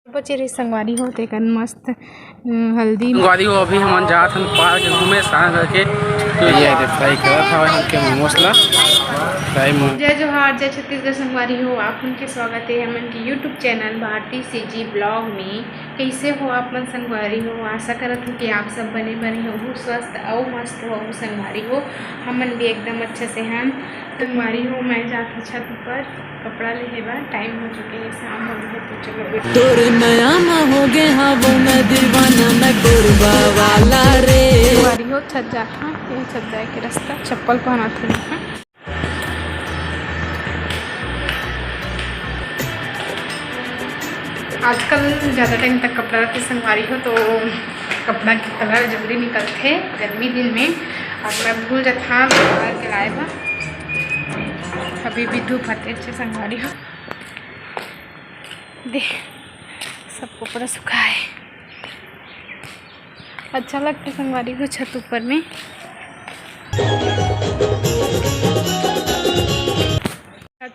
बचेरे संगवारी हो तेकन मस्त हल्दी संगवारी हो अभी हम जात हन पार्क घूमे सांझ करके तो ये फ्राई करत हवे हम के मसला फ्राई में। जय जोहार जय छत्तीसगढ़ संगवारी हो आप उनके स्वागत है हमन के YouTube channel Bharti CG Blog में। कैसे हो आप मन संगवारी हो, आशा करत हूँ कि आप सब बने हो स्वस्थ और मस्त हो संगवारी हो। हमन भी एकदम अच्छे से हैं संगवारी हो। मैं जाती छत पर कपड़ा ले बार टाइम हो चुके हैं, शाम हो गई है तो चलो तोर नया हो गए हाँ वो मैं दीवाना मैं गुरबा वाला रे। संगवारी हो छत जाता ये छत जाए के रास्ता चप्पल पहना थी। आजकल ज़्यादा टाइम तक कपड़ा रखते संगवारी हो तो कपड़ा के कलर जल्दी निकलते गर्मी दिन में। और मैं भूल जाता कलर के लाए था, अभी भी धूप आते अच्छे संगवारी हो। दे सब कपड़ा सूखा है, अच्छा लगता संगवारी हो छत ऊपर में।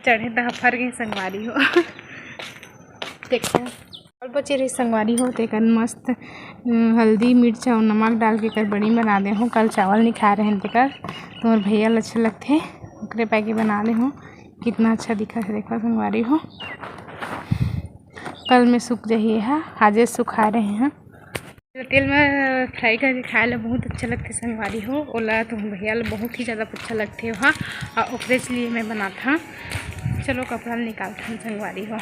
चढ़े दफर गए संगवारी हो देखो और बचे रही संगवारी हो तेकन मस्त हल्दी मिर्च और नमक डाल के कर बड़ी बना दे हो। कल चावल नहीं खा रहे हैं तेकर तुम्हारे भैया अच्छे लगते ओकरे पैके बना दे हो। कितना अच्छा दिखा है देखो संगवारी हो। कल में सूख जाइए है, आज सुखा रहे हैं। तेल में फ्राई करके खाए ला बहुत अच्छा लगते संगवारी हो। ओला तो भैया बहुत ही ज़्यादा अच्छा लगते हो हाँ, और ओकरे लिए मैं बनाता। चलो कपड़ा निकालते हैं संगवारी हो।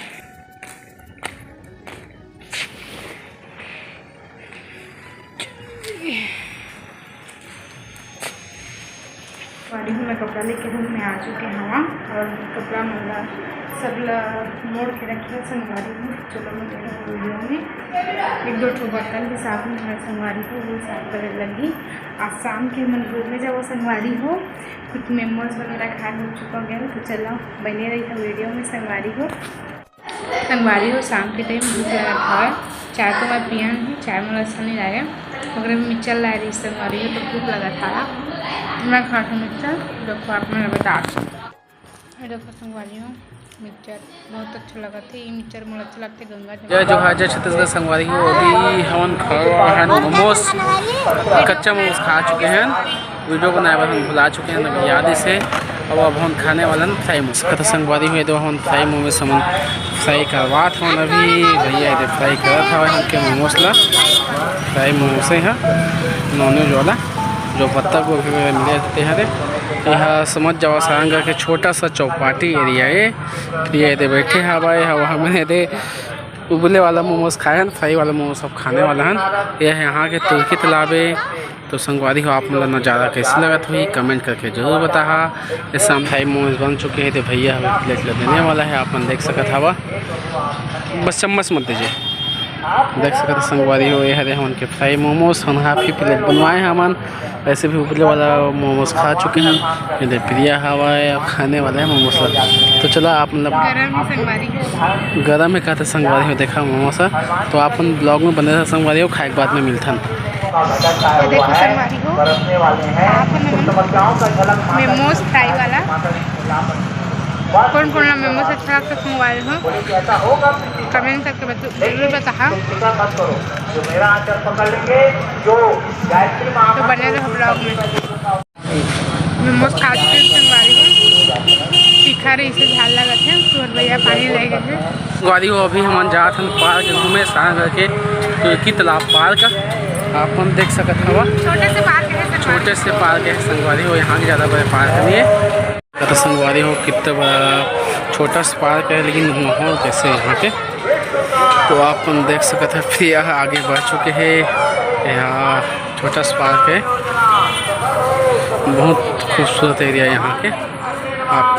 संगवारी हो मैं कपड़ा लेके रूम में आ चुके हैं वहाँ, और कपड़ा मतलब सब मोड़ के रखे संगवारी हो। चलो मैं देखा वीडियो में एक दो ठो बर्तन भी साफ में है संगवारी हो, वो साफ करने लगी। आज शाम के मन घूमने जाओ संगवारी हो, कुछ मेमोज वगैरह खा हो चुका गया तो चलो बने रही था वीडियो में संगवारी हो। संगवारी हो शाम के टाइम भूख लगा था, चाय तो मैं पिया नहीं, चाय में अच्छा नहीं लगा मगर मिर्चल ला रही संगवारी हो तो भूख लगा था मैं खा था मिर्चर। देखो आप मैं बता देखो संगवारी हो मिक्सचर बहुत अच्छा लगा थे। ये मिक्सचर मुझे अच्छा लगते गंगा जय जोहार जय छत्तीसगढ़ संगवारी हो अभी हम खा मोमोज कच्चा मोमोज खा चुके हैं। वीडियो बनाए बार हम भुला चुके हैं अभी याद से। अब हम खाने वाला फ्राई मोमोज कथा संगवारी हुए तो हम फ्राई मोमोज हम फ्राई करवा था अभी भैया इधर फ्राई करा था हम के मोमोज ला फ्राई मोमोज है नॉनवेज वाला जो पत्ता गोभी मिले जाते हैं। यहाँ समझ जाओ सांगा के छोटा सा चौपाटी एरिया है ये दे बैठे हवा वहाँ मैंने दे उबले वाला मोमोज खाए हैं, फ्राई वाला मोमोज सब खाने वाला है। यह यहाँ के तुर्की तालाब है तो संगवारी हो आप मतलब नज़ारा कैसे लगा हुई कमेंट करके जरूर बता। इस शाम फ्राई मोमोज बन चुके हैं तो भैया हमें प्लेट देने वाला है, आप देख सकत हवा बस चम्मच मत दीजिए देख सकते संगवारी हो। यह है उनके फ्राई मोमोज हम हाफ ही प्लेट बनवाए हैं हमन, वैसे भी उबले वाला मोमोज खा चुके हैं। इधर प्रिया हवा है और खाने वाला है मोमोज तो चलो आप मतलब गर्म है कहते संगवारी हो देखा मोमोज तो आप ब्लॉग में बने संगवारी हो खाए के बाद में मिलता मेमोज फ्राई वाला कौन कौन मेमोज अच्छा लगता संगवारी हो कमेंट करके जरूर बता। तो बने रहो ब्लॉग में। मेमोज खा चुके हैं संगवारी हो, तीखा रही से झाल लगा थे तो भैया पानी ले गए थे। संगवारी हो अभी हम जात हन पार्क घूमे सांझ करके तुर्की तालाब पार्क आप हम देख सकत हवा। छोटे से पार्क है संगवारी हो, यहाँ के ज़्यादा बड़े पार्क नहीं है तो संगवारी हो कितना बड़ा छोटा सा पार्क है लेकिन माहौल कैसे यहाँ के तो आप देख सकते हैं। फिर यहाँ आगे बढ़ चुके हैं, यहाँ छोटा सा पार्क है बहुत खूबसूरत एरिया यहाँ के आप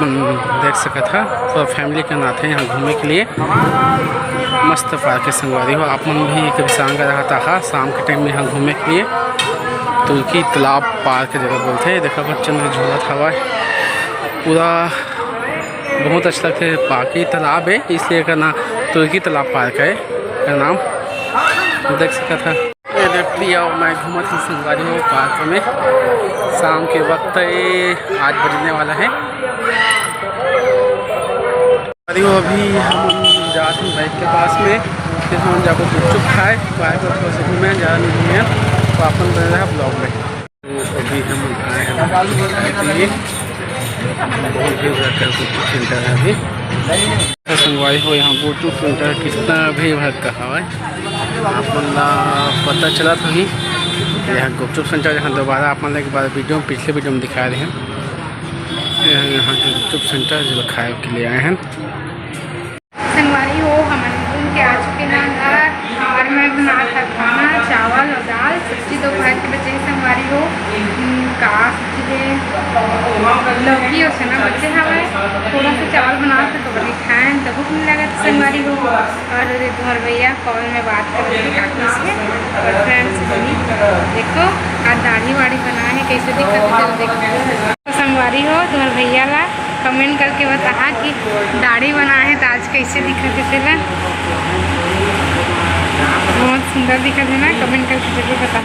देख सकते हैं। तो फैमिली के नाते यहाँ घूमने के लिए मस्त पार्क है संगवारी हो। आप मन भी कभी सांग रहा था हाँ शाम के टाइम में यहाँ घूमने के लिए तुर्की तालाब पार्क जगह बोलते हैं। देखा बच्चन का झूला हवा पूरा बहुत अच्छा लगता है। पार्की तालाब है इसलिए का नाम तुर्की तालाब पार्क है का नाम देख सकता था। ये प्रिया और मैं घूमा थी संगवारी हो पार्क में शाम के वक्त 8 बजने वाला है। अभी हम जाते हैं बाइक के पास में, फिर हम जाकर गुपचुप खाए, बाइक पर थोड़ा सा घूमे, ज़्यादा नहीं घूमे तो अपन बन रहा है ब्लॉग में। तो अभी हम आए हैं बहुत भीड़ रहता है गुपचुप सेंटर है अभी संगवारी हो। यहाँ गुपचुप सेंटर कितना भीड़ भड़का है अपन पता चला था ही। यहाँ गुपचुप सेंटर यहाँ दोबारा अपन एक बार वीडियो में पिछले वीडियो में दिखा रहे हैं। यहाँ के गुपचुप सेंटर जो खाए के लिए आए हैं। संगवारी हो हमारे घूम के आ चुके हैं घर और मैं बना था खाना चावल और दाल सब्जी। दोपहर के बचे संगवारी हो का सब्जी लौकी और चना बचे हमारे थोड़ा सा चावल बना था तो बड़ी खाएँ तो भूख नहीं लगा संगवारी हो। और तुम्हारे भैया कॉल में बात कर रहे थे काकी से और फ्रेंड्स बनी देखो आज दाढ़ी वाड़ी बना है कैसे दिक्कत है देखो। तो संगवारी हो तुम्हारे भैया ला कमेंट करके बता कि दाढ़ी बना है तो आज कैसे दिखत है तेला बहुत सुंदर दिखत है ना, कमेंट करके जरूर बता।